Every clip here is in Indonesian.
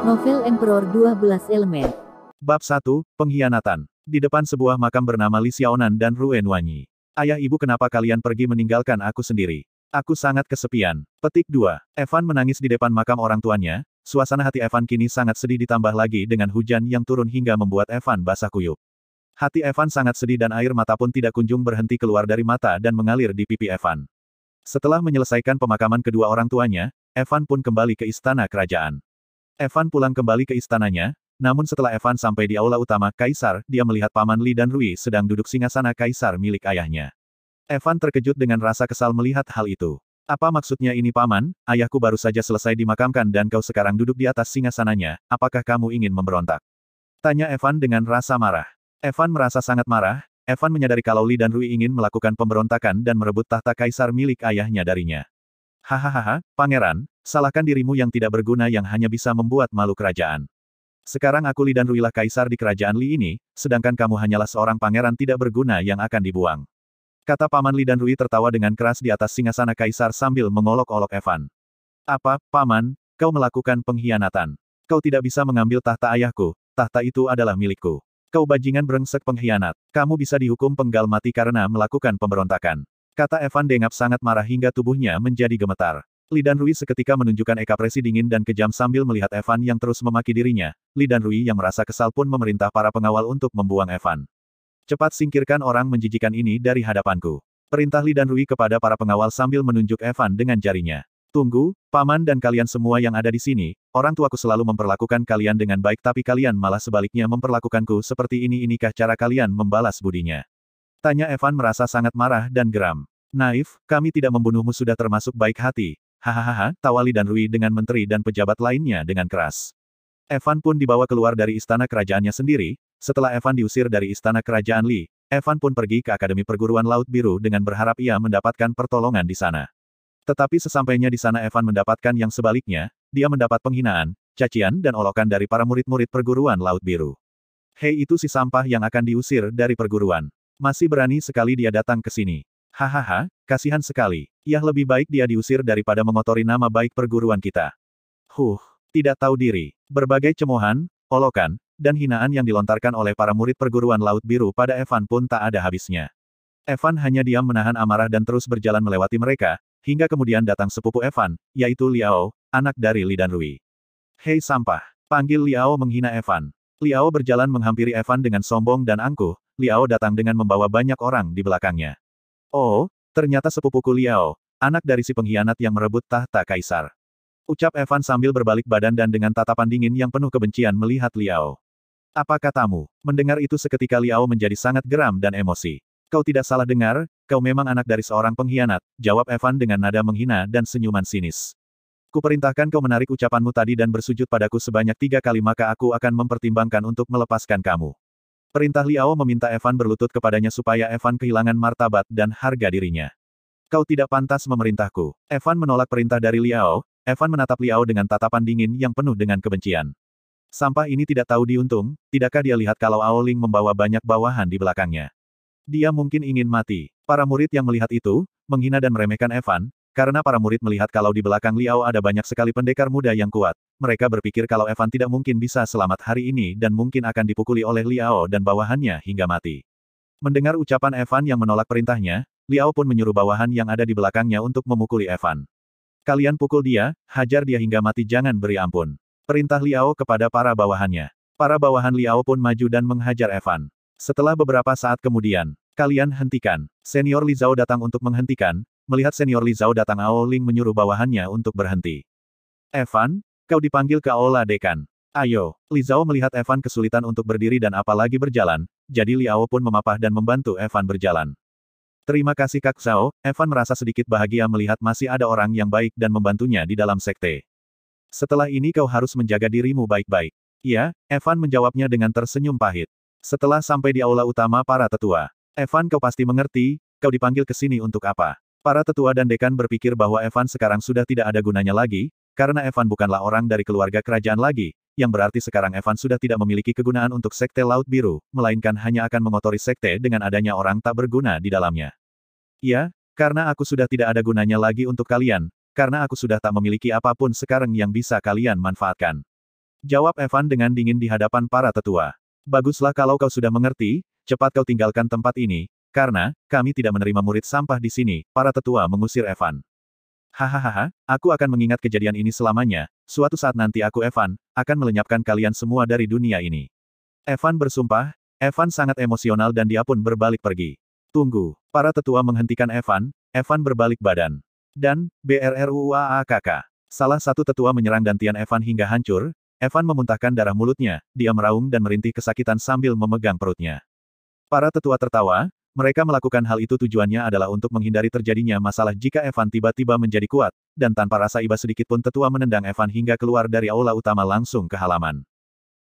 Novel Emperor 12 Elemen. Bab 1, Pengkhianatan. Di depan sebuah makam bernama Li Xiaonan dan Ruen Wanyi. Ayah ibu, kenapa kalian pergi meninggalkan aku sendiri? Aku sangat kesepian. Petik 2. Evan menangis di depan makam orang tuanya. Suasana hati Evan kini sangat sedih, ditambah lagi dengan hujan yang turun hingga membuat Evan basah kuyup. Hati Evan sangat sedih dan air mata pun tidak kunjung berhenti keluar dari mata dan mengalir di pipi Evan. Setelah menyelesaikan pemakaman kedua orang tuanya, Evan pun kembali ke istana kerajaan. Evan pulang kembali ke istananya, namun setelah Evan sampai di aula utama Kaisar, dia melihat Paman Li dan Rui sedang duduk singgasana Kaisar milik ayahnya. Evan terkejut dengan rasa kesal melihat hal itu. Apa maksudnya ini, Paman? Ayahku baru saja selesai dimakamkan dan kau sekarang duduk di atas singgasananya, apakah kamu ingin memberontak? Tanya Evan dengan rasa marah. Evan merasa sangat marah. Evan menyadari kalau Li dan Rui ingin melakukan pemberontakan dan merebut tahta Kaisar milik ayahnya darinya. Hahaha, Pangeran, salahkan dirimu yang tidak berguna yang hanya bisa membuat malu kerajaan. Sekarang aku Li dan Rui lah Kaisar di kerajaan Li ini, sedangkan kamu hanyalah seorang pangeran tidak berguna yang akan dibuang. Kata Paman Li dan Rui tertawa dengan keras di atas singgasana Kaisar sambil mengolok-olok Evan. Apa, Paman, kau melakukan pengkhianatan. Kau tidak bisa mengambil tahta ayahku, tahta itu adalah milikku. Kau bajingan brengsek pengkhianat. Kamu bisa dihukum penggal mati karena melakukan pemberontakan. Kata Evan Dengap sangat marah hingga tubuhnya menjadi gemetar. Li dan Rui seketika menunjukkan ekspresi dingin dan kejam sambil melihat Evan yang terus memaki dirinya. Li dan Rui yang merasa kesal pun memerintah para pengawal untuk membuang Evan. Cepat singkirkan orang menjijikan ini dari hadapanku. Perintah Li dan Rui kepada para pengawal sambil menunjuk Evan dengan jarinya. Tunggu, Paman dan kalian semua yang ada di sini, orang tuaku selalu memperlakukan kalian dengan baik tapi kalian malah sebaliknya memperlakukanku seperti ini. Inikah cara kalian membalas budinya? Tanya Evan merasa sangat marah dan geram. Naif, kami tidak membunuhmu, sudah termasuk baik hati. Hahaha, tawa Li dan Rui dengan menteri dan pejabat lainnya dengan keras. Evan pun dibawa keluar dari istana kerajaannya sendiri. Setelah Evan diusir dari istana kerajaan Li, Evan pun pergi ke Akademi Perguruan Laut Biru dengan berharap ia mendapatkan pertolongan di sana. Tetapi sesampainya di sana Evan mendapatkan yang sebaliknya, dia mendapat penghinaan, cacian dan olokan dari para murid-murid Perguruan Laut Biru. Hei, itu si sampah yang akan diusir dari perguruan. Masih berani sekali dia datang ke sini. Hahaha, kasihan sekali. Ya, lebih baik dia diusir daripada mengotori nama baik perguruan kita. Tidak tahu diri. Berbagai cemoohan, olokan, dan hinaan yang dilontarkan oleh para murid Perguruan Laut Biru pada Evan pun tak ada habisnya. Evan hanya diam menahan amarah dan terus berjalan melewati mereka, hingga kemudian datang sepupu Evan, yaitu Liao, anak dari Li dan Rui. Hei sampah! Panggil Liao menghina Evan. Liao berjalan menghampiri Evan dengan sombong dan angkuh. Liao datang dengan membawa banyak orang di belakangnya. Oh, ternyata sepupuku Liao, anak dari si pengkhianat yang merebut tahta Kaisar. Ucap Evan sambil berbalik badan dan dengan tatapan dingin yang penuh kebencian melihat Liao. Apa katamu? Mendengar itu seketika Liao menjadi sangat geram dan emosi. Kau tidak salah dengar, kau memang anak dari seorang pengkhianat, jawab Evan dengan nada menghina dan senyuman sinis. Kuperintahkan kau menarik ucapanmu tadi dan bersujud padaku sebanyak 3 kali, maka aku akan mempertimbangkan untuk melepaskan kamu. Perintah Liao meminta Evan berlutut kepadanya supaya Evan kehilangan martabat dan harga dirinya. Kau tidak pantas memerintahku. Evan menolak perintah dari Liao. Evan menatap Liao dengan tatapan dingin yang penuh dengan kebencian. Sampah ini tidak tahu diuntung, tidakkah dia lihat kalau Ao Ling membawa banyak bawahan di belakangnya? Dia mungkin ingin mati. Para murid yang melihat itu, menghina dan meremehkan Evan, karena para murid melihat kalau di belakang Liao ada banyak sekali pendekar muda yang kuat. Mereka berpikir kalau Evan tidak mungkin bisa selamat hari ini dan mungkin akan dipukuli oleh Liao dan bawahannya hingga mati. Mendengar ucapan Evan yang menolak perintahnya, Liao pun menyuruh bawahan yang ada di belakangnya untuk memukuli Evan. Kalian pukul dia, hajar dia hingga mati, jangan beri ampun. Perintah Liao kepada para bawahannya. Para bawahan Liao pun maju dan menghajar Evan. Setelah beberapa saat kemudian, kalian hentikan. Senior Li Zhao datang untuk menghentikan. Melihat Senior Li Zhao datang, Ao Ling menyuruh bawahannya untuk berhenti. Evan, kau dipanggil ke aula dekan. Ayo. Li Zhao melihat Evan kesulitan untuk berdiri dan apalagi berjalan, jadi Liao pun memapah dan membantu Evan berjalan. Terima kasih Kak Zhao. Evan merasa sedikit bahagia melihat masih ada orang yang baik dan membantunya di dalam sekte. Setelah ini kau harus menjaga dirimu baik-baik. Ya, Evan menjawabnya dengan tersenyum pahit. Setelah sampai di aula utama para tetua. Evan, kau pasti mengerti, kau dipanggil ke sini untuk apa? Para tetua dan dekan berpikir bahwa Evan sekarang sudah tidak ada gunanya lagi, karena Evan bukanlah orang dari keluarga kerajaan lagi, yang berarti sekarang Evan sudah tidak memiliki kegunaan untuk sekte Laut Biru, melainkan hanya akan mengotori sekte dengan adanya orang tak berguna di dalamnya. Ya, karena aku sudah tidak ada gunanya lagi untuk kalian, karena aku sudah tak memiliki apapun sekarang yang bisa kalian manfaatkan. Jawab Evan dengan dingin di hadapan para tetua. Baguslah kalau kau sudah mengerti, cepat kau tinggalkan tempat ini, karena, kami tidak menerima murid sampah di sini, para tetua mengusir Evan. Hahaha, aku akan mengingat kejadian ini selamanya, suatu saat nanti aku Evan, akan melenyapkan kalian semua dari dunia ini. Evan bersumpah, Evan sangat emosional dan dia pun berbalik pergi. Tunggu, para tetua menghentikan Evan, Evan berbalik badan. Dan, BRRUAAKK. Salah satu tetua menyerang gantian Evan hingga hancur, Evan memuntahkan darah mulutnya, dia meraung dan merintih kesakitan sambil memegang perutnya. Para tetua tertawa, mereka melakukan hal itu tujuannya adalah untuk menghindari terjadinya masalah jika Evan tiba-tiba menjadi kuat, dan tanpa rasa iba sedikitpun tetua menendang Evan hingga keluar dari aula utama langsung ke halaman.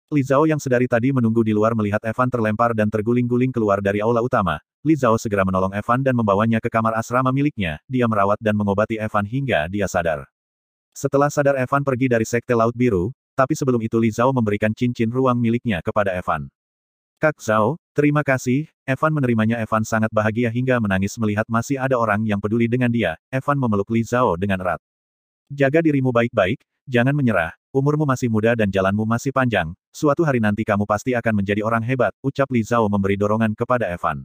Li Zhao yang sedari tadi menunggu di luar melihat Evan terlempar dan terguling-guling keluar dari aula utama. Li Zhao segera menolong Evan dan membawanya ke kamar asrama miliknya, dia merawat dan mengobati Evan hingga dia sadar. Setelah sadar Evan pergi dari Sekte Laut Biru, tapi sebelum itu Li Zhao memberikan cincin ruang miliknya kepada Evan. Kak Zhao, terima kasih, Evan menerimanya. Evan sangat bahagia hingga menangis melihat masih ada orang yang peduli dengan dia. Evan memeluk Li Zhao dengan erat. Jaga dirimu baik-baik, jangan menyerah, umurmu masih muda dan jalanmu masih panjang, suatu hari nanti kamu pasti akan menjadi orang hebat, ucap Li Zhao memberi dorongan kepada Evan.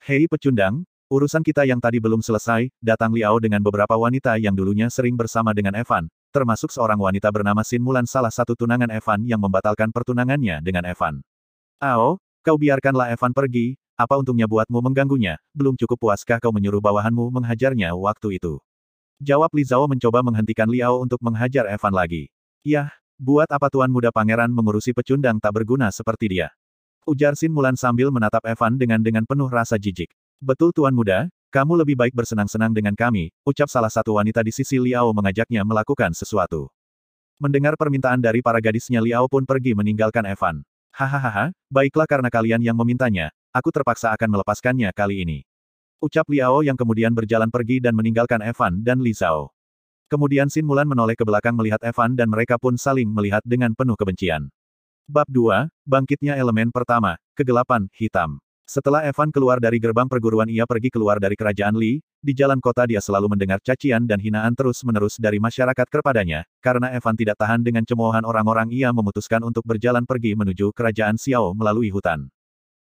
Hei pecundang, urusan kita yang tadi belum selesai, datang Liao dengan beberapa wanita yang dulunya sering bersama dengan Evan, termasuk seorang wanita bernama Xin Mulan, salah satu tunangan Evan yang membatalkan pertunangannya dengan Evan. Ao, kau biarkanlah Evan pergi, apa untungnya buatmu mengganggunya, belum cukup puaskah kau menyuruh bawahanmu menghajarnya waktu itu? Jawab Li Zhao mencoba menghentikan Liao untuk menghajar Evan lagi. Yah, buat apa tuan muda pangeran mengurusi pecundang tak berguna seperti dia? Ujar Xin Mulan sambil menatap Evan dengan penuh rasa jijik. Betul tuan muda, kamu lebih baik bersenang-senang dengan kami, ucap salah satu wanita di sisi Liao mengajaknya melakukan sesuatu. Mendengar permintaan dari para gadisnya Liao pun pergi meninggalkan Evan. Hahaha, baiklah karena kalian yang memintanya, aku terpaksa akan melepaskannya kali ini. Ucap Liao yang kemudian berjalan pergi dan meninggalkan Evan dan Li Zhao. Kemudian Xin Mulan menoleh ke belakang melihat Evan dan mereka pun saling melihat dengan penuh kebencian. Bab 2, Bangkitnya Elemen Pertama, Kegelapan Hitam. Setelah Evan keluar dari gerbang perguruan ia pergi keluar dari kerajaan Li, di jalan kota dia selalu mendengar cacian dan hinaan terus-menerus dari masyarakat kepadanya, karena Evan tidak tahan dengan cemoohan orang-orang ia memutuskan untuk berjalan pergi menuju kerajaan Xiao melalui hutan.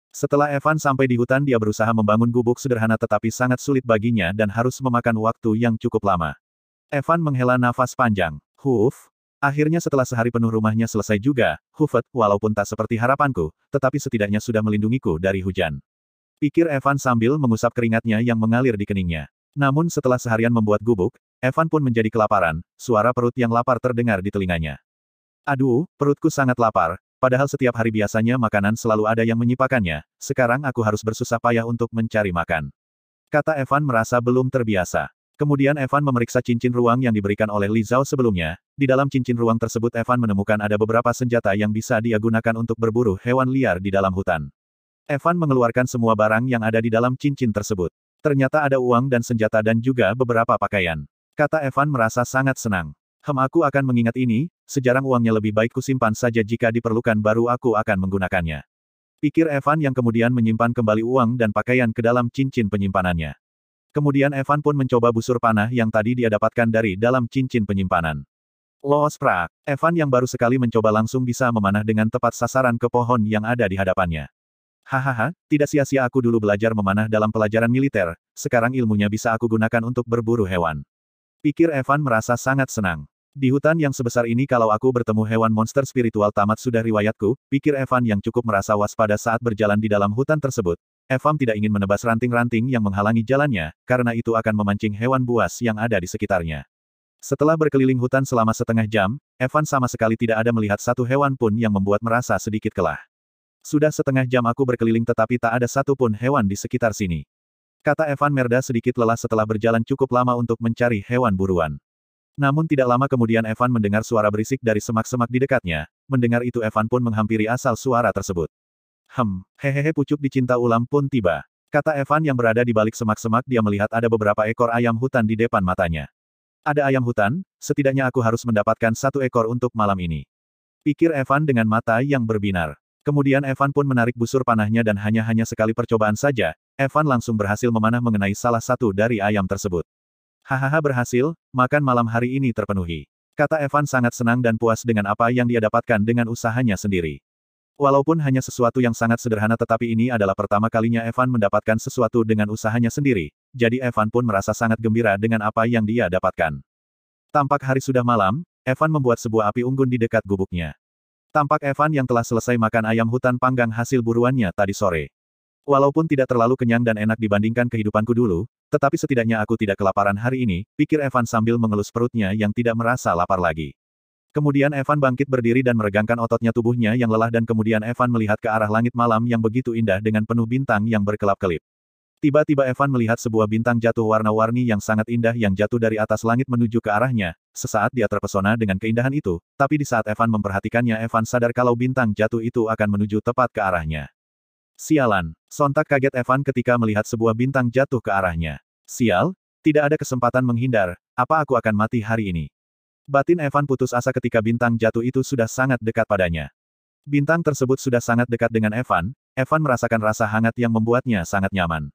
Setelah Evan sampai di hutan dia berusaha membangun gubuk sederhana tetapi sangat sulit baginya dan harus memakan waktu yang cukup lama. Evan menghela nafas panjang. Huf. Akhirnya setelah sehari penuh rumahnya selesai juga, Hufet, walaupun tak seperti harapanku, tetapi setidaknya sudah melindungiku dari hujan. Pikir Evan sambil mengusap keringatnya yang mengalir di keningnya. Namun setelah seharian membuat gubuk, Evan pun menjadi kelaparan, suara perut yang lapar terdengar di telinganya. Aduh, perutku sangat lapar. Padahal setiap hari biasanya makanan selalu ada yang menyiapkannya, sekarang aku harus bersusah payah untuk mencari makan. Kata Evan merasa belum terbiasa. Kemudian Evan memeriksa cincin ruang yang diberikan oleh Li Zhao sebelumnya. Di dalam cincin ruang tersebut Evan menemukan ada beberapa senjata yang bisa dia gunakan untuk berburu hewan liar di dalam hutan. Evan mengeluarkan semua barang yang ada di dalam cincin tersebut. Ternyata ada uang dan senjata dan juga beberapa pakaian. Kata Evan merasa sangat senang. Aku akan mengingat ini, sejarang uangnya lebih baik kusimpan saja jika diperlukan baru aku akan menggunakannya. Pikir Evan yang kemudian menyimpan kembali uang dan pakaian ke dalam cincin penyimpanannya. Kemudian Evan pun mencoba busur panah yang tadi dia dapatkan dari dalam cincin penyimpanan. Loos prak, Evan yang baru sekali mencoba langsung bisa memanah dengan tepat sasaran ke pohon yang ada di hadapannya. Hahaha, tidak sia-sia aku dulu belajar memanah dalam pelajaran militer, sekarang ilmunya bisa aku gunakan untuk berburu hewan. Pikir Evan merasa sangat senang. Di hutan yang sebesar ini kalau aku bertemu hewan monster spiritual tamat sudah riwayatku, pikir Evan yang cukup merasa waspada saat berjalan di dalam hutan tersebut. Evan tidak ingin menebas ranting-ranting yang menghalangi jalannya, karena itu akan memancing hewan buas yang ada di sekitarnya. Setelah berkeliling hutan selama setengah jam, Evan sama sekali tidak ada melihat satu hewan pun yang membuat merasa sedikit kelah. Sudah setengah jam aku berkeliling tetapi tak ada satu pun hewan di sekitar sini. Kata Evan merda sedikit lelah setelah berjalan cukup lama untuk mencari hewan buruan. Namun tidak lama kemudian Evan mendengar suara berisik dari semak-semak di dekatnya. Mendengar itu Evan pun menghampiri asal suara tersebut. Hehehe pucuk dicinta ulam pun tiba. Kata Evan yang berada di balik semak-semak dia melihat ada beberapa ekor ayam hutan di depan matanya. Ada ayam hutan, setidaknya aku harus mendapatkan satu ekor untuk malam ini. Pikir Evan dengan mata yang berbinar. Kemudian Evan pun menarik busur panahnya dan hanya sekali percobaan saja, Evan langsung berhasil memanah mengenai salah satu dari ayam tersebut. Hahaha berhasil, makan malam hari ini terpenuhi. Kata Evan sangat senang dan puas dengan apa yang dia dapatkan dengan usahanya sendiri. Walaupun hanya sesuatu yang sangat sederhana tetapi ini adalah pertama kalinya Evan mendapatkan sesuatu dengan usahanya sendiri, jadi Evan pun merasa sangat gembira dengan apa yang dia dapatkan. Tampak hari sudah malam, Evan membuat sebuah api unggun di dekat gubuknya. Tampak Evan yang telah selesai makan ayam hutan panggang hasil buruannya tadi sore. Walaupun tidak terlalu kenyang dan enak dibandingkan kehidupanku dulu, tetapi setidaknya aku tidak kelaparan hari ini, pikir Evan sambil mengelus perutnya yang tidak merasa lapar lagi. Kemudian Evan bangkit berdiri dan meregangkan ototnya tubuhnya yang lelah dan kemudian Evan melihat ke arah langit malam yang begitu indah dengan penuh bintang yang berkelap-kelip. Tiba-tiba Evan melihat sebuah bintang jatuh warna-warni yang sangat indah yang jatuh dari atas langit menuju ke arahnya. Sesaat dia terpesona dengan keindahan itu, tapi di saat Evan memperhatikannya Evan sadar kalau bintang jatuh itu akan menuju tepat ke arahnya. Sialan, sontak kaget Evan ketika melihat sebuah bintang jatuh ke arahnya. Sial, tidak ada kesempatan menghindar, apa aku akan mati hari ini? Batin Evan putus asa ketika bintang jatuh itu sudah sangat dekat padanya. Bintang tersebut sudah sangat dekat dengan Evan, Evan merasakan rasa hangat yang membuatnya sangat nyaman.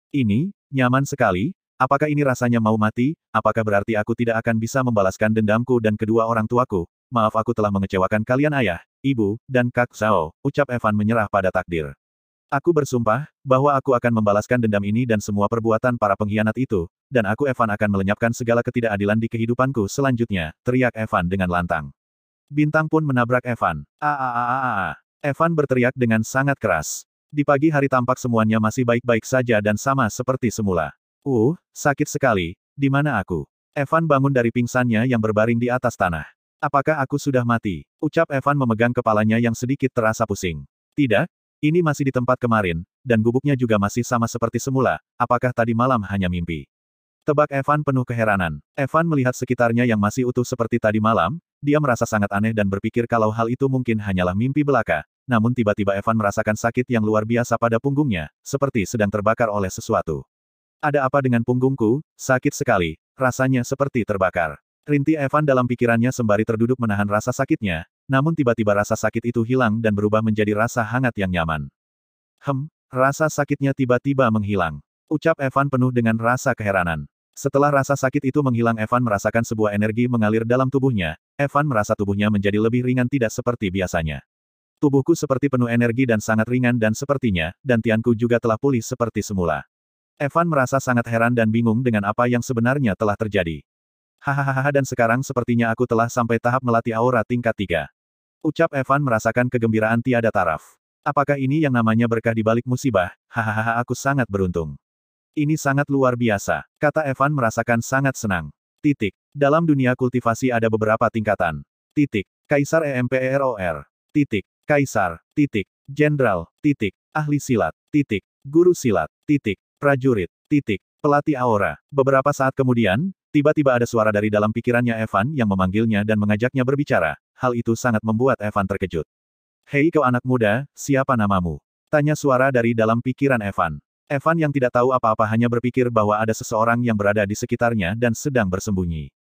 Ini, nyaman sekali, apakah ini rasanya mau mati, apakah berarti aku tidak akan bisa membalaskan dendamku dan kedua orang tuaku? Maaf aku telah mengecewakan kalian ayah, ibu, dan kak Zhao, ucap Evan menyerah pada takdir. Aku bersumpah, bahwa aku akan membalaskan dendam ini dan semua perbuatan para pengkhianat itu, dan aku Evan akan melenyapkan segala ketidakadilan di kehidupanku selanjutnya, teriak Evan dengan lantang. Bintang pun menabrak Evan. Evan berteriak dengan sangat keras. Di pagi hari tampak semuanya masih baik-baik saja dan sama seperti semula. Sakit sekali, di mana aku? Evan bangun dari pingsannya yang berbaring di atas tanah. Apakah aku sudah mati? Ucap Evan memegang kepalanya yang sedikit terasa pusing. Tidak. Ini masih di tempat kemarin, dan gubuknya juga masih sama seperti semula, apakah tadi malam hanya mimpi? Tebak Evan penuh keheranan. Evan melihat sekitarnya yang masih utuh seperti tadi malam, dia merasa sangat aneh dan berpikir kalau hal itu mungkin hanyalah mimpi belaka, namun tiba-tiba Evan merasakan sakit yang luar biasa pada punggungnya, seperti sedang terbakar oleh sesuatu. Ada apa dengan punggungku? Sakit sekali, rasanya seperti terbakar. Rinti Evan dalam pikirannya sembari terduduk menahan rasa sakitnya, namun tiba-tiba rasa sakit itu hilang dan berubah menjadi rasa hangat yang nyaman. Rasa sakitnya tiba-tiba menghilang. Ucap Evan penuh dengan rasa keheranan. Setelah rasa sakit itu menghilang Evan merasakan sebuah energi mengalir dalam tubuhnya, Evan merasa tubuhnya menjadi lebih ringan tidak seperti biasanya. Tubuhku seperti penuh energi dan sangat ringan dan sepertinya, dantianku juga telah pulih seperti semula. Evan merasa sangat heran dan bingung dengan apa yang sebenarnya telah terjadi. Hahaha dan sekarang sepertinya aku telah sampai tahap melatih aura tingkat 3. Ucap Evan merasakan kegembiraan tiada taraf. Apakah ini yang namanya berkah di balik musibah? Hahaha aku sangat beruntung. Ini sangat luar biasa, kata Evan merasakan sangat senang. Dalam dunia kultivasi ada beberapa tingkatan. Kaisar EMPEROR. Kaisar. Jenderal. Ahli silat. Guru silat. Prajurit. Pelatih aura. Beberapa saat kemudian, tiba-tiba ada suara dari dalam pikirannya Evan yang memanggilnya dan mengajaknya berbicara. Hal itu sangat membuat Evan terkejut. Hei kau anak muda, siapa namamu? Tanya suara dari dalam pikiran Evan. Evan yang tidak tahu apa-apa hanya berpikir bahwa ada seseorang yang berada di sekitarnya dan sedang bersembunyi.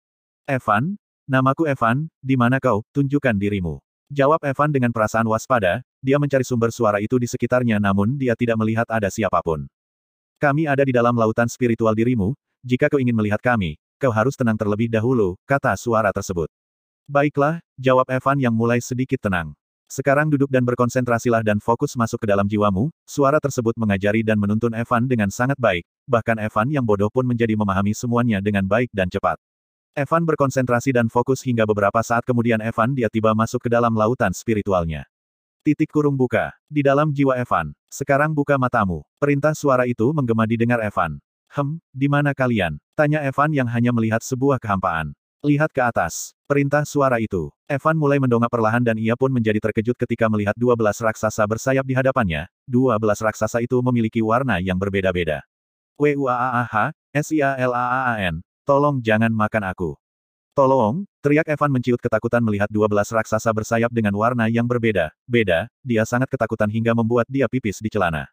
Evan? Namaku Evan, di mana kau? Tunjukkan dirimu. Jawab Evan dengan perasaan waspada, dia mencari sumber suara itu di sekitarnya namun dia tidak melihat ada siapapun. Kami ada di dalam lautan spiritual dirimu, jika kau ingin melihat kami, kau harus tenang terlebih dahulu, kata suara tersebut. Baiklah, jawab Evan yang mulai sedikit tenang. Sekarang duduk dan berkonsentrasilah dan fokus masuk ke dalam jiwamu, suara tersebut mengajari dan menuntun Evan dengan sangat baik, bahkan Evan yang bodoh pun menjadi memahami semuanya dengan baik dan cepat. Evan berkonsentrasi dan fokus hingga beberapa saat kemudian Evan dia tiba masuk ke dalam lautan spiritualnya. Buka. Di dalam jiwa Evan. Sekarang buka matamu. Perintah suara itu menggema didengar Evan. Di mana kalian? Tanya Evan yang hanya melihat sebuah kehampaan. Lihat ke atas. Perintah suara itu. Evan mulai mendongak perlahan dan ia pun menjadi terkejut ketika melihat 12 raksasa bersayap di hadapannya. 12 raksasa itu memiliki warna yang berbeda-beda. Sialaan. Tolong jangan makan aku. Tolong, teriak Evan menciut ketakutan melihat 12 raksasa bersayap dengan warna yang berbeda-beda, dia sangat ketakutan hingga membuat dia pipis di celana.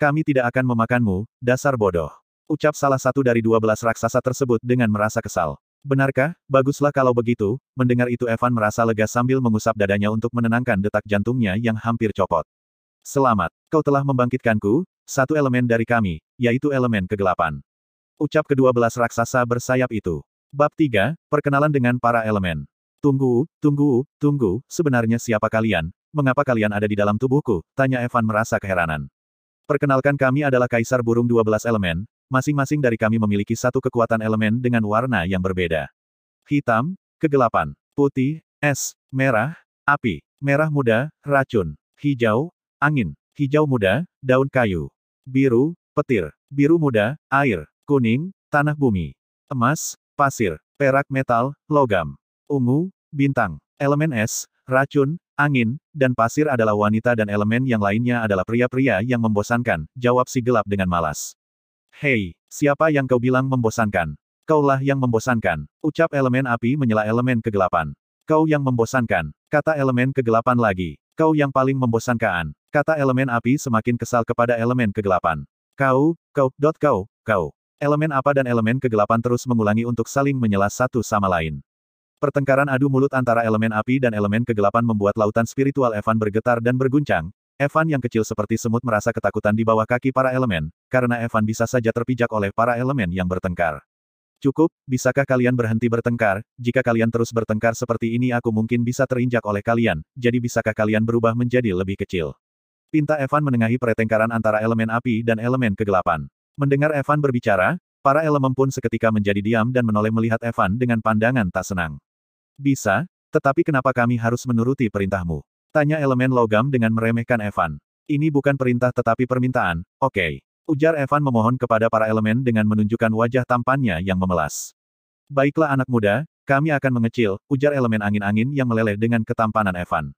Kami tidak akan memakanmu, dasar bodoh. Ucap salah satu dari 12 raksasa tersebut dengan merasa kesal. Benarkah? Baguslah kalau begitu. Mendengar itu Evan merasa lega sambil mengusap dadanya untuk menenangkan detak jantungnya yang hampir copot. Selamat, kau telah membangkitkanku, satu elemen dari kami, yaitu elemen kegelapan. Ucap ke-12 raksasa bersayap itu. Bab 3, Perkenalan dengan para elemen. Tunggu, sebenarnya siapa kalian? Mengapa kalian ada di dalam tubuhku? Tanya Evan merasa keheranan. Perkenalkan, kami adalah Kaisar Burung 12 Elemen, masing-masing dari kami memiliki satu kekuatan elemen dengan warna yang berbeda. Hitam, kegelapan. Putih, es. Merah, api. Merah muda, racun. Hijau, angin. Hijau muda, daun kayu. Biru, petir. Biru muda, air. Kuning, tanah bumi. Emas, pasir. Perak, metal, logam. Ungu, bintang. Elemen es, racun, angin, dan pasir adalah wanita dan elemen yang lainnya adalah pria-pria yang membosankan, jawab si gelap dengan malas. Hei, siapa yang kau bilang membosankan? Kaulah yang membosankan, ucap elemen api menyela elemen kegelapan. Kau yang membosankan, kata elemen kegelapan lagi. Kau yang paling membosankan, kata elemen api semakin kesal kepada elemen kegelapan. Kau. Elemen apa dan elemen kegelapan terus mengulangi untuk saling menyela satu sama lain. Pertengkaran adu mulut antara elemen api dan elemen kegelapan membuat lautan spiritual Evan bergetar dan berguncang. Evan yang kecil seperti semut merasa ketakutan di bawah kaki para elemen, karena Evan bisa saja terpijak oleh para elemen yang bertengkar. Cukup, bisakah kalian berhenti bertengkar? Jika kalian terus bertengkar seperti ini aku mungkin bisa terinjak oleh kalian, jadi bisakah kalian berubah menjadi lebih kecil? Pinta Evan menengahi pertengkaran antara elemen api dan elemen kegelapan. Mendengar Evan berbicara, para elemen pun seketika menjadi diam dan menoleh melihat Evan dengan pandangan tak senang. Bisa, tetapi kenapa kami harus menuruti perintahmu? Tanya elemen logam dengan meremehkan Evan. Ini bukan perintah tetapi permintaan, oke. Ujar Evan memohon kepada para elemen dengan menunjukkan wajah tampannya yang memelas. Baiklah anak muda, kami akan mengecil, ujar elemen angin-angin yang meleleh dengan ketampanan Evan.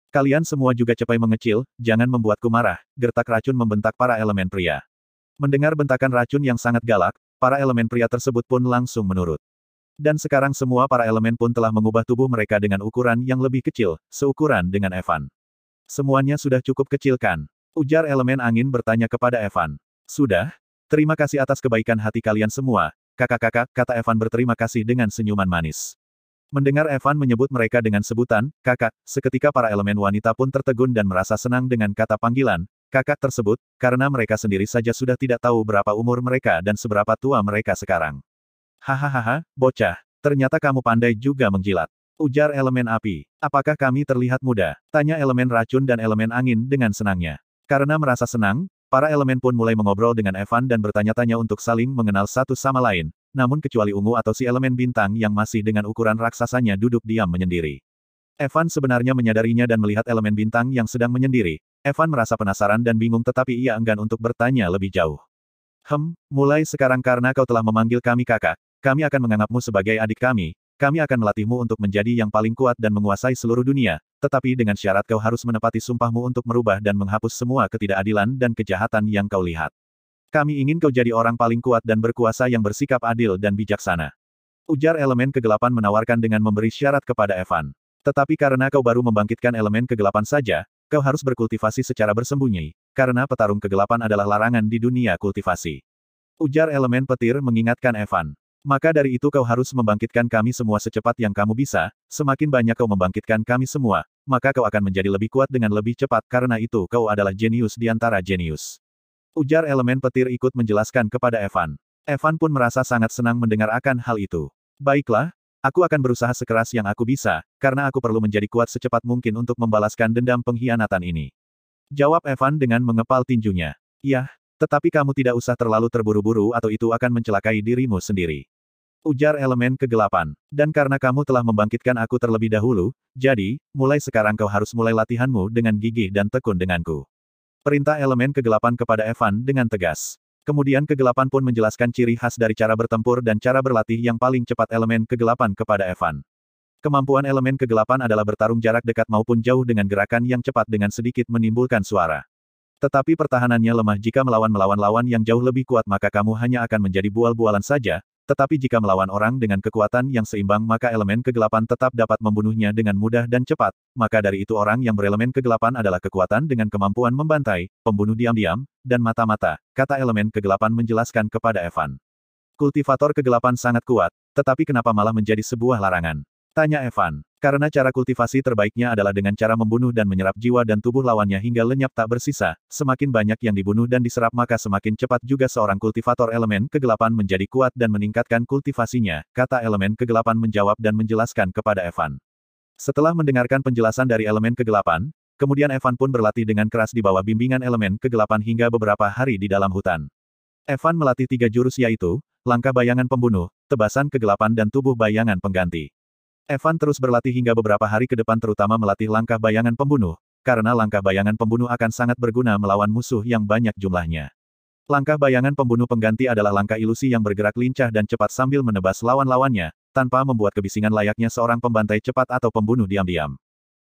Kalian semua juga cepat mengecil, jangan membuatku marah, gertak racun membentak para elemen pria. Mendengar bentakan racun yang sangat galak, para elemen pria tersebut pun langsung menurut. Dan sekarang semua para elemen pun telah mengubah tubuh mereka dengan ukuran yang lebih kecil, seukuran dengan Evan. Semuanya sudah cukup kecil kan? Ujar elemen angin bertanya kepada Evan. Sudah? Terima kasih atas kebaikan hati kalian semua, kakak-kakak, kata Evan berterima kasih dengan senyuman manis. Mendengar Evan menyebut mereka dengan sebutan, kakak, seketika para elemen wanita pun tertegun dan merasa senang dengan kata panggilan, kakak tersebut, karena mereka sendiri saja sudah tidak tahu berapa umur mereka dan seberapa tua mereka sekarang. Hahaha, bocah, ternyata kamu pandai juga menjilat. Ujar elemen api. Apakah kami terlihat muda? Tanya elemen racun dan elemen angin dengan senangnya. Karena merasa senang, para elemen pun mulai mengobrol dengan Evan dan bertanya-tanya untuk saling mengenal satu sama lain, namun kecuali ungu atau si elemen bintang yang masih dengan ukuran raksasanya duduk diam menyendiri. Evan sebenarnya menyadarinya dan melihat elemen bintang yang sedang menyendiri. Evan merasa penasaran dan bingung tetapi ia enggan untuk bertanya lebih jauh. Mulai sekarang karena kau telah memanggil kami kakak, kami akan menganggapmu sebagai adik kami akan melatihmu untuk menjadi yang paling kuat dan menguasai seluruh dunia, tetapi dengan syarat kau harus menepati sumpahmu untuk merubah dan menghapus semua ketidakadilan dan kejahatan yang kau lihat. Kami ingin kau jadi orang paling kuat dan berkuasa yang bersikap adil dan bijaksana. Ujar elemen kegelapan menawarkan dengan memberi syarat kepada Evan. Tetapi karena kau baru membangkitkan elemen kegelapan saja, kau harus berkultivasi secara bersembunyi, karena petarung kegelapan adalah larangan di dunia kultivasi. Ujar elemen petir mengingatkan Evan. Maka dari itu kau harus membangkitkan kami semua secepat yang kamu bisa, semakin banyak kau membangkitkan kami semua, maka kau akan menjadi lebih kuat dengan lebih cepat karena itu kau adalah jenius di antara jenius. Ujar elemen petir ikut menjelaskan kepada Evan. Evan pun merasa sangat senang mendengar akan hal itu. Baiklah, aku akan berusaha sekeras yang aku bisa, karena aku perlu menjadi kuat secepat mungkin untuk membalaskan dendam pengkhianatan ini. Jawab Evan dengan mengepal tinjunya. Yah, tetapi kamu tidak usah terlalu terburu-buru atau itu akan mencelakai dirimu sendiri. Ujar elemen kegelapan. Dan karena kamu telah membangkitkan aku terlebih dahulu, jadi, mulai sekarang kau harus mulai latihanmu dengan gigih dan tekun denganku. Perintah elemen kegelapan kepada Evan dengan tegas. Kemudian kegelapan pun menjelaskan ciri khas dari cara bertempur dan cara berlatih yang paling cepat elemen kegelapan kepada Evan. Kemampuan elemen kegelapan adalah bertarung jarak dekat maupun jauh dengan gerakan yang cepat dengan sedikit menimbulkan suara. Tetapi pertahanannya lemah jika melawan lawan yang jauh lebih kuat maka kamu hanya akan menjadi bual-bualan saja, tetapi jika melawan orang dengan kekuatan yang seimbang maka elemen kegelapan tetap dapat membunuhnya dengan mudah dan cepat, maka dari itu orang yang berelemen kegelapan adalah kekuatan dengan kemampuan membantai, pembunuh diam-diam, dan mata-mata, kata elemen kegelapan menjelaskan kepada Evan. Kultivator kegelapan sangat kuat, tetapi kenapa malah menjadi sebuah larangan? Tanya Evan. Karena cara kultivasi terbaiknya adalah dengan cara membunuh dan menyerap jiwa dan tubuh lawannya hingga lenyap tak bersisa, semakin banyak yang dibunuh dan diserap maka semakin cepat juga seorang kultivator elemen kegelapan menjadi kuat dan meningkatkan kultivasinya, kata elemen kegelapan menjawab dan menjelaskan kepada Evan. Setelah mendengarkan penjelasan dari elemen kegelapan, kemudian Evan pun berlatih dengan keras di bawah bimbingan elemen kegelapan hingga beberapa hari di dalam hutan. Evan melatih 3 jurus yaitu, langkah bayangan pembunuh, tebasan kegelapan dan tubuh bayangan pengganti. Evan terus berlatih hingga beberapa hari ke depan terutama melatih langkah bayangan pembunuh, karena langkah bayangan pembunuh akan sangat berguna melawan musuh yang banyak jumlahnya. Langkah bayangan pembunuh pengganti adalah langkah ilusi yang bergerak lincah dan cepat sambil menebas lawan-lawannya, tanpa membuat kebisingan layaknya seorang pembantai cepat atau pembunuh diam-diam.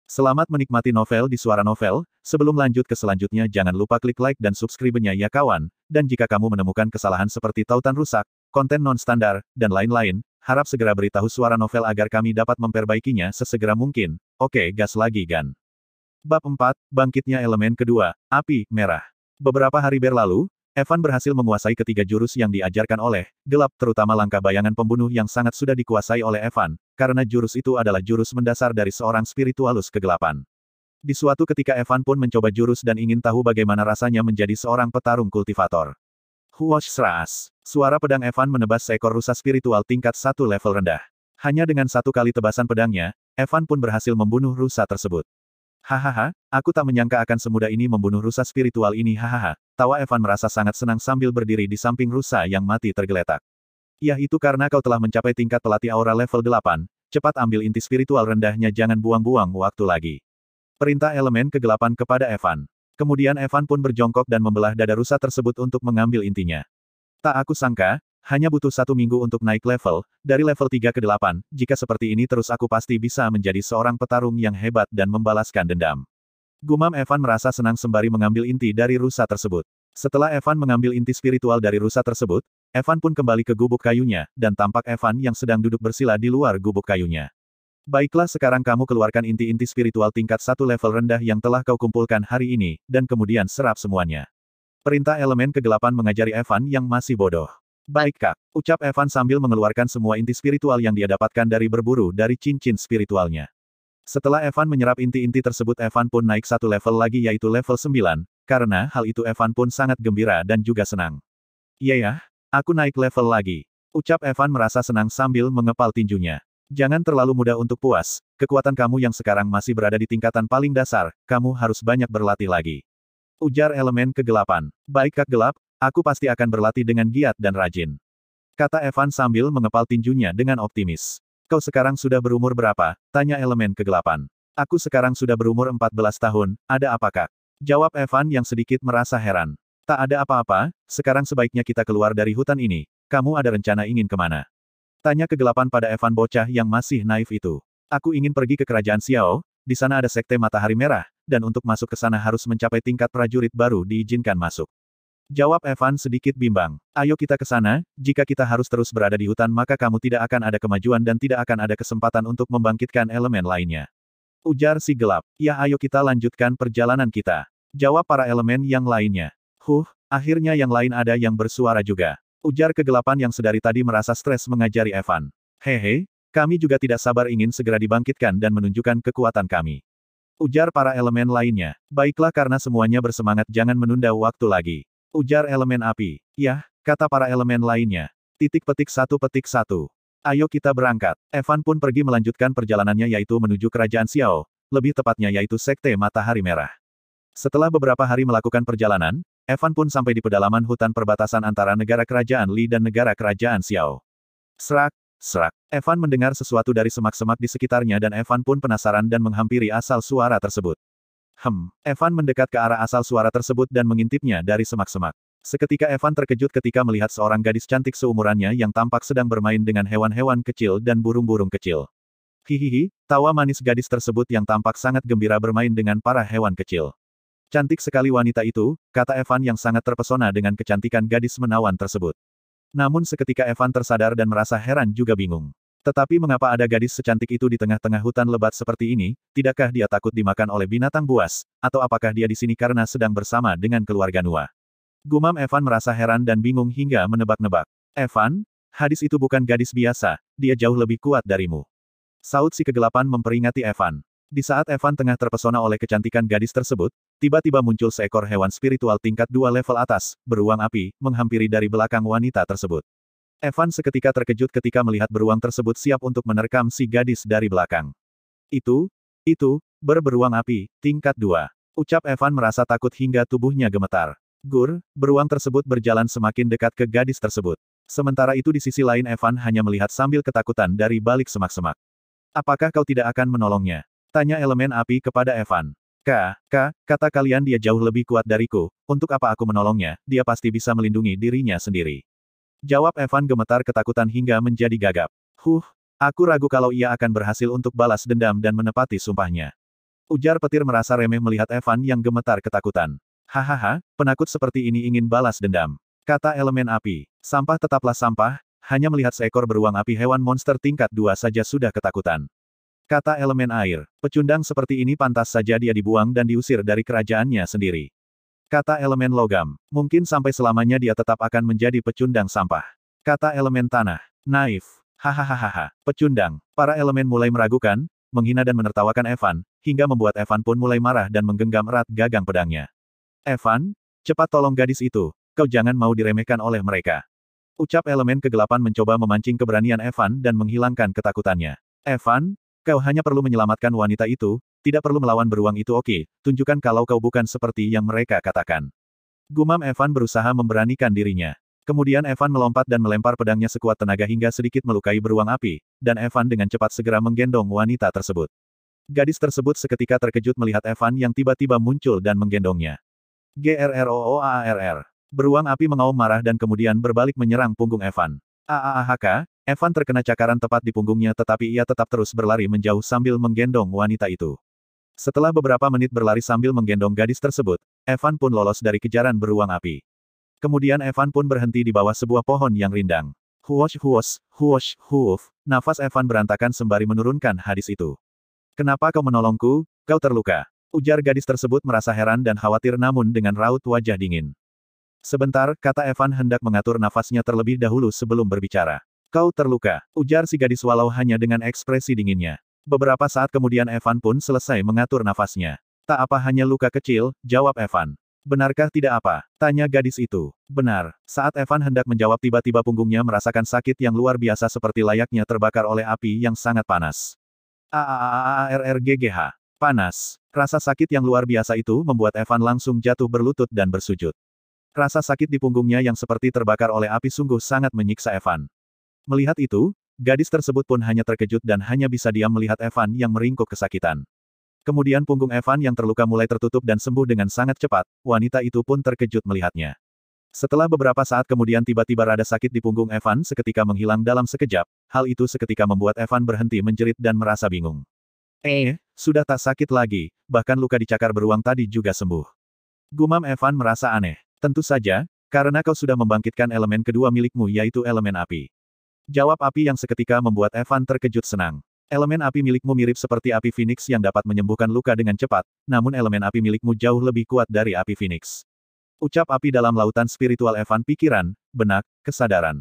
Selamat menikmati novel di Suara Novel. Sebelum lanjut ke selanjutnya jangan lupa klik like dan subscribe-nya ya kawan, dan jika kamu menemukan kesalahan seperti tautan rusak, konten non-standar, dan lain-lain, harap segera beritahu Suara Novel agar kami dapat memperbaikinya sesegera mungkin. Oke, gas lagi Gan. Bab 4, Bangkitnya Elemen Kedua, Api Merah. Beberapa hari berlalu, Evan berhasil menguasai ketiga jurus yang diajarkan oleh Gelap, terutama langkah bayangan pembunuh yang sangat sudah dikuasai oleh Evan, karena jurus itu adalah jurus mendasar dari seorang spiritualus kegelapan. Di suatu ketika Evan pun mencoba jurus dan ingin tahu bagaimana rasanya menjadi seorang petarung kultivator. Huosh Sraas. Suara pedang Evan menebas seekor rusa spiritual tingkat 1 level rendah. Hanya dengan satu kali tebasan pedangnya, Evan pun berhasil membunuh rusa tersebut. Hahaha, aku tak menyangka akan semudah ini membunuh rusa spiritual ini hahaha. Tawa Evan merasa sangat senang sambil berdiri di samping rusa yang mati tergeletak. Ya itu karena kau telah mencapai tingkat pelatih aura level 8, cepat ambil inti spiritual rendahnya jangan buang-buang waktu lagi. Perintah elemen kegelapan kepada Evan. Kemudian Evan pun berjongkok dan membelah dada rusa tersebut untuk mengambil intinya. Tak aku sangka, hanya butuh 1 minggu untuk naik level, dari level 3 ke 8, jika seperti ini terus aku pasti bisa menjadi seorang petarung yang hebat dan membalaskan dendam. Gumam Evan merasa senang sembari mengambil inti dari rusa tersebut. Setelah Evan mengambil inti spiritual dari rusa tersebut, Evan pun kembali ke gubuk kayunya, dan tampak Evan yang sedang duduk bersila di luar gubuk kayunya. Baiklah sekarang kamu keluarkan inti-inti spiritual tingkat 1 level rendah yang telah kau kumpulkan hari ini, dan kemudian serap semuanya. Perintah elemen kegelapan mengajari Evan yang masih bodoh. Baik Kak, ucap Evan sambil mengeluarkan semua inti spiritual yang dia dapatkan dari berburu dari cincin spiritualnya. Setelah Evan menyerap inti-inti tersebut Evan pun naik 1 level lagi yaitu level 9, karena hal itu Evan pun sangat gembira dan juga senang. Iya ya, aku naik level lagi. Ucap Evan merasa senang sambil mengepal tinjunya. Jangan terlalu mudah untuk puas, kekuatan kamu yang sekarang masih berada di tingkatan paling dasar, kamu harus banyak berlatih lagi. Ujar elemen kegelapan. Baik Kak Gelap, aku pasti akan berlatih dengan giat dan rajin. Kata Evan sambil mengepal tinjunya dengan optimis. Kau sekarang sudah berumur berapa? Tanya elemen kegelapan. Aku sekarang sudah berumur 14 tahun, ada apa Kak? Jawab Evan yang sedikit merasa heran. Tak ada apa-apa, sekarang sebaiknya kita keluar dari hutan ini. Kamu ada rencana ingin kemana? Tanya kegelapan pada Evan bocah yang masih naif itu. Aku ingin pergi ke kerajaan Xiao, di sana ada sekte matahari merah, dan untuk masuk ke sana harus mencapai tingkat prajurit baru diizinkan masuk. Jawab Evan sedikit bimbang. Ayo kita ke sana, jika kita harus terus berada di hutan maka kamu tidak akan ada kemajuan dan tidak akan ada kesempatan untuk membangkitkan elemen lainnya. Ujar si gelap. Ya ayo kita lanjutkan perjalanan kita. Jawab para elemen yang lainnya. Akhirnya yang lain ada yang bersuara juga. Ujar kegelapan yang sedari tadi merasa stres mengajari Evan. Hehe, kami juga tidak sabar ingin segera dibangkitkan dan menunjukkan kekuatan kami. Ujar para elemen lainnya. Baiklah karena semuanya bersemangat jangan menunda waktu lagi. Ujar elemen api. Yah, kata para elemen lainnya. Petik 1. Ayo kita berangkat. Evan pun pergi melanjutkan perjalanannya yaitu menuju kerajaan Xiao, lebih tepatnya yaitu sekte matahari merah. Setelah beberapa hari melakukan perjalanan, Evan pun sampai di pedalaman hutan perbatasan antara negara kerajaan Li dan negara kerajaan Xiao. Serak. Evan mendengar sesuatu dari semak-semak di sekitarnya dan Evan pun penasaran dan menghampiri asal suara tersebut. Evan mendekat ke arah asal suara tersebut dan mengintipnya dari semak-semak. Seketika Evan terkejut ketika melihat seorang gadis cantik seumurannya yang tampak sedang bermain dengan hewan-hewan kecil dan burung-burung kecil. Hihihi, tawa manis gadis tersebut yang tampak sangat gembira bermain dengan para hewan kecil. Cantik sekali wanita itu, kata Evan yang sangat terpesona dengan kecantikan gadis menawan tersebut. Namun seketika Evan tersadar dan merasa heran juga bingung. Tetapi mengapa ada gadis secantik itu di tengah-tengah hutan lebat seperti ini, tidakkah dia takut dimakan oleh binatang buas, atau apakah dia di sini karena sedang bersama dengan keluarga Nua? Gumam Evan merasa heran dan bingung hingga menebak-nebak. Evan, gadis itu bukan gadis biasa, dia jauh lebih kuat darimu. Saut si kegelapan memperingati Evan. Di saat Evan tengah terpesona oleh kecantikan gadis tersebut, tiba-tiba muncul seekor hewan spiritual tingkat 2 level atas, beruang api, menghampiri dari belakang wanita tersebut. Evan seketika terkejut ketika melihat beruang tersebut siap untuk menerkam si gadis dari belakang. Itu, beruang api, tingkat 2. Ucap Evan merasa takut hingga tubuhnya gemetar. Beruang tersebut berjalan semakin dekat ke gadis tersebut. Sementara itu di sisi lain Evan hanya melihat sambil ketakutan dari balik semak-semak. Apakah kau tidak akan menolongnya? Tanya elemen api kepada Evan. Kata kalian dia jauh lebih kuat dariku, untuk apa aku menolongnya, dia pasti bisa melindungi dirinya sendiri. Jawab Evan gemetar ketakutan hingga menjadi gagap. Aku ragu kalau ia akan berhasil untuk balas dendam dan menepati sumpahnya. Ujar petir merasa remeh melihat Evan yang gemetar ketakutan. Hahaha, penakut seperti ini ingin balas dendam. Kata elemen api. Sampah tetaplah sampah, hanya melihat seekor beruang api hewan monster tingkat 2 saja sudah ketakutan. Kata elemen air, pecundang seperti ini pantas saja dia dibuang dan diusir dari kerajaannya sendiri. Kata elemen logam, mungkin sampai selamanya dia tetap akan menjadi pecundang sampah. Kata elemen tanah, naif. Hahaha, pecundang. Para elemen mulai meragukan, menghina dan menertawakan Evan, hingga membuat Evan pun mulai marah dan menggenggam erat gagang pedangnya. Evan, cepat tolong gadis itu, kau jangan mau diremehkan oleh mereka. Ucap elemen kegelapan mencoba memancing keberanian Evan dan menghilangkan ketakutannya. Evan, kau hanya perlu menyelamatkan wanita itu, tidak perlu melawan beruang itu oke, tunjukkan kalau kau bukan seperti yang mereka katakan. Gumam Evan berusaha memberanikan dirinya. Kemudian Evan melompat dan melempar pedangnya sekuat tenaga hingga sedikit melukai beruang api, dan Evan dengan cepat segera menggendong wanita tersebut. Gadis tersebut seketika terkejut melihat Evan yang tiba-tiba muncul dan menggendongnya. Grrooaarr. Beruang api mengaum marah dan kemudian berbalik menyerang punggung Evan. Evan terkena cakaran tepat di punggungnya tetapi ia tetap terus berlari menjauh sambil menggendong wanita itu. Setelah beberapa menit berlari sambil menggendong gadis tersebut, Evan pun lolos dari kejaran beruang api. Kemudian Evan pun berhenti di bawah sebuah pohon yang rindang. Nafas Evan berantakan sembari menurunkan hadis itu. Kenapa kau menolongku? Kau terluka. Ujar gadis tersebut merasa heran dan khawatir namun dengan raut wajah dingin. Sebentar, kata Evan hendak mengatur nafasnya terlebih dahulu sebelum berbicara. Kau terluka, ujar si gadis walau hanya dengan ekspresi dinginnya. Beberapa saat kemudian Evan pun selesai mengatur nafasnya. Tak apa hanya luka kecil, jawab Evan. Benarkah tidak apa? Tanya gadis itu. Benar. Saat Evan hendak menjawab tiba-tiba punggungnya merasakan sakit yang luar biasa seperti layaknya terbakar oleh api yang sangat panas. Aarrggh. Panas. Rasa sakit yang luar biasa itu membuat Evan langsung jatuh berlutut dan bersujud. Rasa sakit di punggungnya yang seperti terbakar oleh api sungguh sangat menyiksa Evan. Melihat itu, gadis tersebut pun hanya terkejut dan hanya bisa diam melihat Evan yang meringkuk kesakitan. Kemudian punggung Evan yang terluka mulai tertutup dan sembuh dengan sangat cepat, wanita itu pun terkejut melihatnya. Setelah beberapa saat kemudian tiba-tiba rada sakit di punggung Evan seketika menghilang dalam sekejap, hal itu seketika membuat Evan berhenti menjerit dan merasa bingung. Sudah tak sakit lagi, bahkan luka di cakar beruang tadi juga sembuh. Gumam Evan merasa aneh. Tentu saja, karena kau sudah membangkitkan elemen kedua milikmu yaitu elemen api. Jawab api yang seketika membuat Evan terkejut senang. Elemen api milikmu mirip seperti api Phoenix yang dapat menyembuhkan luka dengan cepat, namun elemen api milikmu jauh lebih kuat dari api Phoenix. Ucap api dalam lautan spiritual Evan pikiran, benak, kesadaran.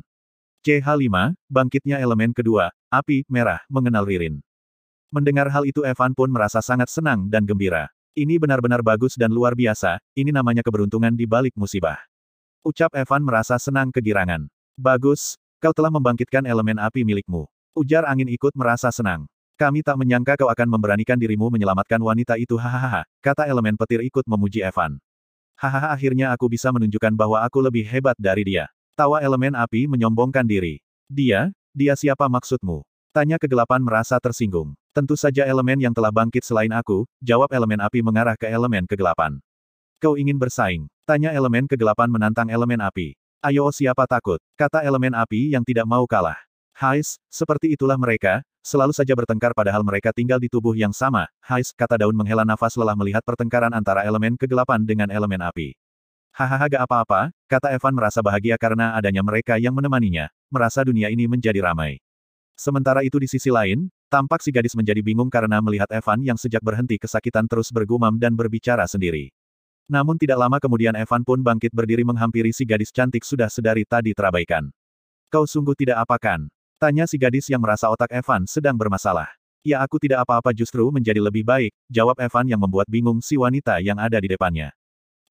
CH5, bangkitnya elemen kedua, api, merah, mengenal Ririn. Mendengar hal itu Evan pun merasa sangat senang dan gembira. Ini benar-benar bagus dan luar biasa, ini namanya keberuntungan di balik musibah. Ucap Evan merasa senang kegirangan. Bagus, kau telah membangkitkan elemen api milikmu. Ujar angin ikut merasa senang. Kami tak menyangka kau akan memberanikan dirimu menyelamatkan wanita itu hahaha, kata elemen petir ikut memuji Evan. Hahaha akhirnya aku bisa menunjukkan bahwa aku lebih hebat dari dia. Tawa elemen api menyombongkan diri. Dia siapa maksudmu? Tanya kegelapan merasa tersinggung. Tentu saja elemen yang telah bangkit selain aku, jawab elemen api mengarah ke elemen kegelapan. Kau ingin bersaing? Tanya elemen kegelapan menantang elemen api. Ayo siapa takut? Kata elemen api yang tidak mau kalah. Seperti itulah mereka, selalu saja bertengkar padahal mereka tinggal di tubuh yang sama. Kata daun menghela nafas lelah melihat pertengkaran antara elemen kegelapan dengan elemen api. Hahaha gak apa-apa, kata Evan merasa bahagia karena adanya mereka yang menemaninya, merasa dunia ini menjadi ramai. Sementara itu di sisi lain, tampak si gadis menjadi bingung karena melihat Evan yang sejak berhenti kesakitan terus bergumam dan berbicara sendiri. Namun tidak lama kemudian Evan pun bangkit berdiri menghampiri si gadis cantik sudah sedari tadi terabaikan. Kau sungguh tidak apa kan? Tanya si gadis yang merasa otak Evan sedang bermasalah. Ya aku tidak apa-apa justru menjadi lebih baik, jawab Evan yang membuat bingung si wanita yang ada di depannya.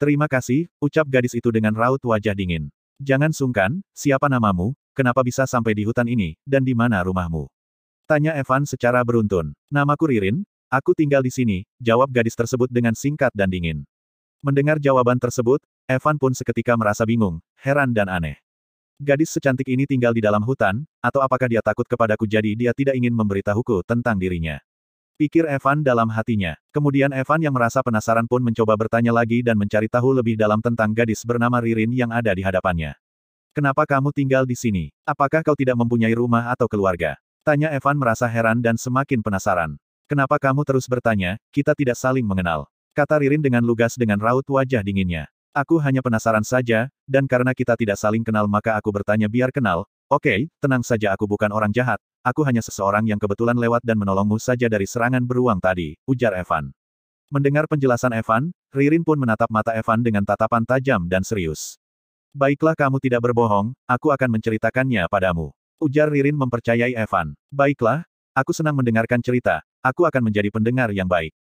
Terima kasih, ucap gadis itu dengan raut wajah dingin. Jangan sungkan, siapa namamu, kenapa bisa sampai di hutan ini, dan di mana rumahmu? Tanya Evan secara beruntun. Namaku Ririn, aku tinggal di sini, jawab gadis tersebut dengan singkat dan dingin. Mendengar jawaban tersebut, Evan pun seketika merasa bingung, heran dan aneh. Gadis secantik ini tinggal di dalam hutan, atau apakah dia takut kepadaku jadi dia tidak ingin memberitahuku tentang dirinya? Pikir Evan dalam hatinya. Kemudian Evan yang merasa penasaran pun mencoba bertanya lagi dan mencari tahu lebih dalam tentang gadis bernama Ririn yang ada di hadapannya. Kenapa kamu tinggal di sini? Apakah kau tidak mempunyai rumah atau keluarga? Tanya Evan merasa heran dan semakin penasaran. Kenapa kamu terus bertanya, kita tidak saling mengenal? Kata Ririn dengan lugas dengan raut wajah dinginnya. Aku hanya penasaran saja, dan karena kita tidak saling kenal maka aku bertanya biar kenal. Oke, tenang saja aku bukan orang jahat, aku hanya seseorang yang kebetulan lewat dan menolongmu saja dari serangan beruang tadi, ujar Evan. Mendengar penjelasan Evan, Ririn pun menatap mata Evan dengan tatapan tajam dan serius. Baiklah kamu tidak berbohong, aku akan menceritakannya padamu. Ujar Ririn mempercayai Evan. Baiklah, aku senang mendengarkan cerita, aku akan menjadi pendengar yang baik.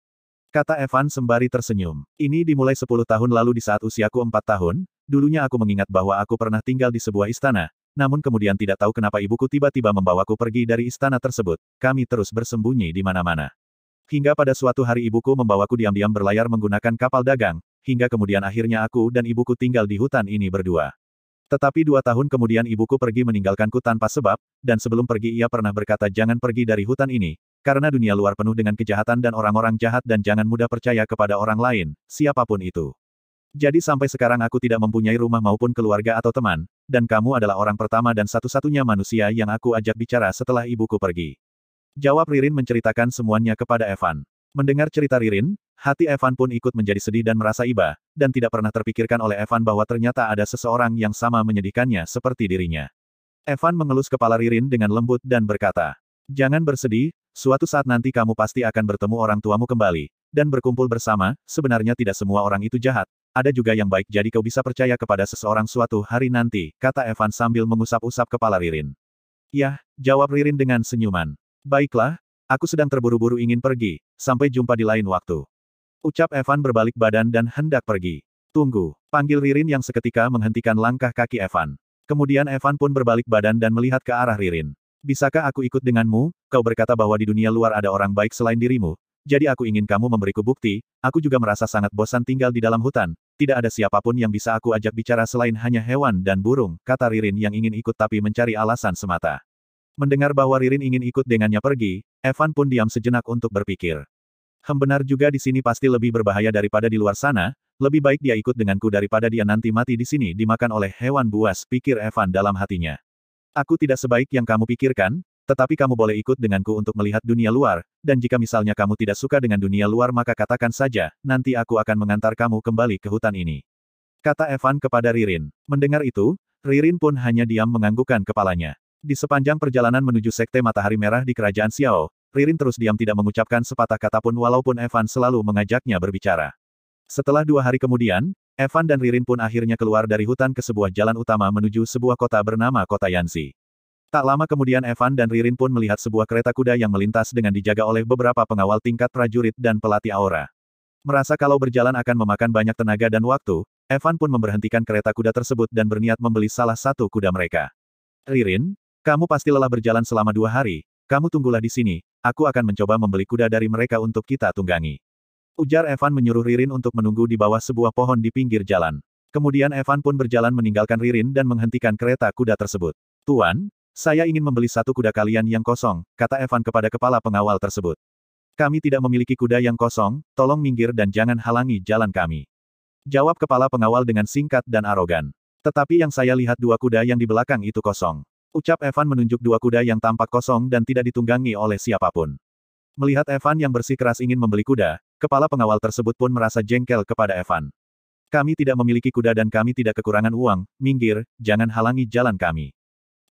Kata Evan sembari tersenyum. Ini dimulai 10 tahun lalu di saat usiaku 4 tahun, dulunya aku mengingat bahwa aku pernah tinggal di sebuah istana, namun kemudian tidak tahu kenapa ibuku tiba-tiba membawaku pergi dari istana tersebut, kami terus bersembunyi di mana-mana. Hingga pada suatu hari ibuku membawaku diam-diam berlayar menggunakan kapal dagang, hingga kemudian akhirnya aku dan ibuku tinggal di hutan ini berdua. Tetapi 2 tahun kemudian ibuku pergi meninggalkanku tanpa sebab, dan sebelum pergi ia pernah berkata jangan pergi dari hutan ini, karena dunia luar penuh dengan kejahatan dan orang-orang jahat dan jangan mudah percaya kepada orang lain, siapapun itu. Jadi sampai sekarang aku tidak mempunyai rumah maupun keluarga atau teman, dan kamu adalah orang pertama dan satu-satunya manusia yang aku ajak bicara setelah ibuku pergi. Jawab Ririn menceritakan semuanya kepada Evan. Mendengar cerita Ririn, hati Evan pun ikut menjadi sedih dan merasa iba, dan tidak pernah terpikirkan oleh Evan bahwa ternyata ada seseorang yang sama menyedihkannya seperti dirinya. Evan mengelus kepala Ririn dengan lembut dan berkata, jangan bersedih, suatu saat nanti kamu pasti akan bertemu orang tuamu kembali, dan berkumpul bersama, sebenarnya tidak semua orang itu jahat, ada juga yang baik jadi kau bisa percaya kepada seseorang suatu hari nanti, kata Evan sambil mengusap-usap kepala Ririn. Yah, jawab Ririn dengan senyuman. Baiklah, aku sedang terburu-buru ingin pergi, sampai jumpa di lain waktu. Ucap Evan berbalik badan dan hendak pergi. Tunggu, panggil Ririn yang seketika menghentikan langkah kaki Evan. Kemudian Evan pun berbalik badan dan melihat ke arah Ririn. Bisakah aku ikut denganmu? Kau berkata bahwa di dunia luar ada orang baik selain dirimu, jadi aku ingin kamu memberiku bukti, aku juga merasa sangat bosan tinggal di dalam hutan, tidak ada siapapun yang bisa aku ajak bicara selain hanya hewan dan burung, kata Ririn yang ingin ikut tapi mencari alasan semata. Mendengar bahwa Ririn ingin ikut dengannya pergi, Evan pun diam sejenak untuk berpikir. Benar juga di sini pasti lebih berbahaya daripada di luar sana, lebih baik dia ikut denganku daripada dia nanti mati di sini dimakan oleh hewan buas, pikir Evan dalam hatinya. Aku tidak sebaik yang kamu pikirkan, tetapi kamu boleh ikut denganku untuk melihat dunia luar, dan jika misalnya kamu tidak suka dengan dunia luar maka katakan saja, nanti aku akan mengantar kamu kembali ke hutan ini. Kata Evan kepada Ririn. Mendengar itu, Ririn pun hanya diam menganggukkan kepalanya. Di sepanjang perjalanan menuju Sekte Matahari Merah di Kerajaan Xiao, Ririn terus diam tidak mengucapkan sepatah kata pun walaupun Evan selalu mengajaknya berbicara. Setelah 2 hari kemudian, Evan dan Ririn pun akhirnya keluar dari hutan ke sebuah jalan utama menuju sebuah kota bernama Kota Yanxi. Tak lama kemudian Evan dan Ririn pun melihat sebuah kereta kuda yang melintas dengan dijaga oleh beberapa pengawal tingkat prajurit dan pelatih aura. Merasa kalau berjalan akan memakan banyak tenaga dan waktu, Evan pun memberhentikan kereta kuda tersebut dan berniat membeli salah satu kuda mereka. Ririn, kamu pasti lelah berjalan selama 2 hari, kamu tunggulah di sini, aku akan mencoba membeli kuda dari mereka untuk kita tunggangi. Ujar Evan menyuruh Ririn untuk menunggu di bawah sebuah pohon di pinggir jalan. Kemudian Evan pun berjalan meninggalkan Ririn dan menghentikan kereta kuda tersebut. Tuan, saya ingin membeli satu kuda kalian yang kosong, kata Evan kepada kepala pengawal tersebut. Kami tidak memiliki kuda yang kosong, tolong minggir dan jangan halangi jalan kami. Jawab kepala pengawal dengan singkat dan arogan. Tetapi yang saya lihat 2 kuda yang di belakang itu kosong. Ucap Evan menunjuk 2 kuda yang tampak kosong dan tidak ditunggangi oleh siapapun. Melihat Evan yang bersikeras ingin membeli kuda, kepala pengawal tersebut pun merasa jengkel kepada Evan. Kami tidak memiliki kuda dan kami tidak kekurangan uang, minggir, jangan halangi jalan kami.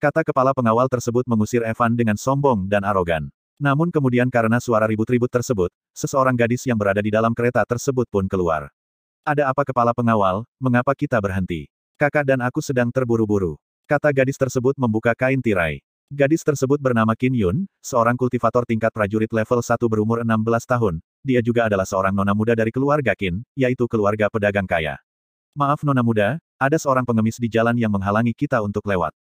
Kata kepala pengawal tersebut mengusir Evan dengan sombong dan arogan. Namun kemudian karena suara ribut-ribut tersebut, seseorang gadis yang berada di dalam kereta tersebut pun keluar. Ada apa kepala pengawal, mengapa kita berhenti? Kakak dan aku sedang terburu-buru. Kata gadis tersebut membuka kain tirai. Gadis tersebut bernama Qin Yun, seorang kultivator tingkat prajurit level 1 berumur 16 tahun. Dia juga adalah seorang nona muda dari keluarga Qin, yaitu keluarga pedagang kaya. Maaf nona muda, ada seorang pengemis di jalan yang menghalangi kita untuk lewat.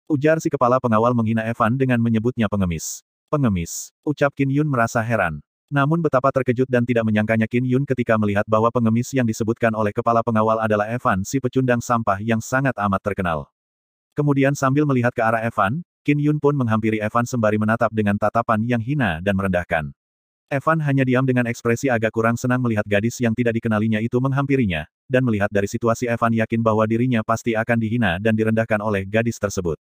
Ujar si kepala pengawal menghina Evan dengan menyebutnya pengemis. Pengemis. Ucap Qin Yun merasa heran. Namun betapa terkejut dan tidak menyangkanya Qin Yun ketika melihat bahwa pengemis yang disebutkan oleh kepala pengawal adalah Evan si pecundang sampah yang sangat amat terkenal. Kemudian sambil melihat ke arah Evan, Qin Yun pun menghampiri Evan sembari menatap dengan tatapan yang hina dan merendahkan. Evan hanya diam dengan ekspresi agak kurang senang melihat gadis yang tidak dikenalinya itu menghampirinya, dan melihat dari situasi Evan yakin bahwa dirinya pasti akan dihina dan direndahkan oleh gadis tersebut.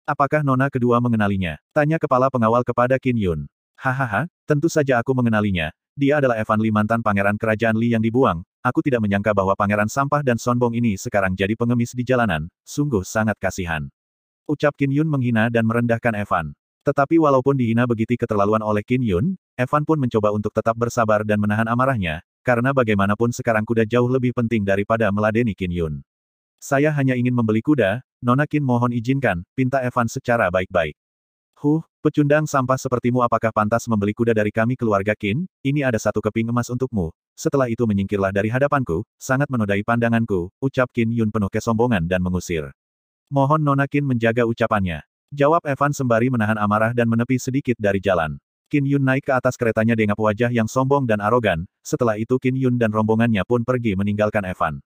Apakah nona kedua mengenalinya? Tanya kepala pengawal kepada Qin Yun. Hahaha, tentu saja aku mengenalinya. Dia adalah Evan Li, mantan pangeran kerajaan Li yang dibuang. Aku tidak menyangka bahwa pangeran sampah dan sombong ini sekarang jadi pengemis di jalanan. Sungguh sangat kasihan. Ucap Qin Yun menghina dan merendahkan Evan. Tetapi walaupun dihina begitu keterlaluan oleh Qin Yun, Evan pun mencoba untuk tetap bersabar dan menahan amarahnya, karena bagaimanapun sekarang kuda jauh lebih penting daripada meladeni Qin Yun. Saya hanya ingin membeli kuda, Nona Qin mohon izinkan, pinta Evan secara baik-baik. Pecundang sampah sepertimu apakah pantas membeli kuda dari kami keluarga Qin? Ini ada 1 keping emas untukmu. Setelah itu menyingkirlah dari hadapanku, sangat menodai pandanganku, ucap Qin Yun penuh kesombongan dan mengusir. Mohon Nona Qin menjaga ucapannya. Jawab Evan sembari menahan amarah dan menepi sedikit dari jalan. Qin Yun naik ke atas keretanya dengan wajah yang sombong dan arogan, setelah itu Qin Yun dan rombongannya pun pergi meninggalkan Evan.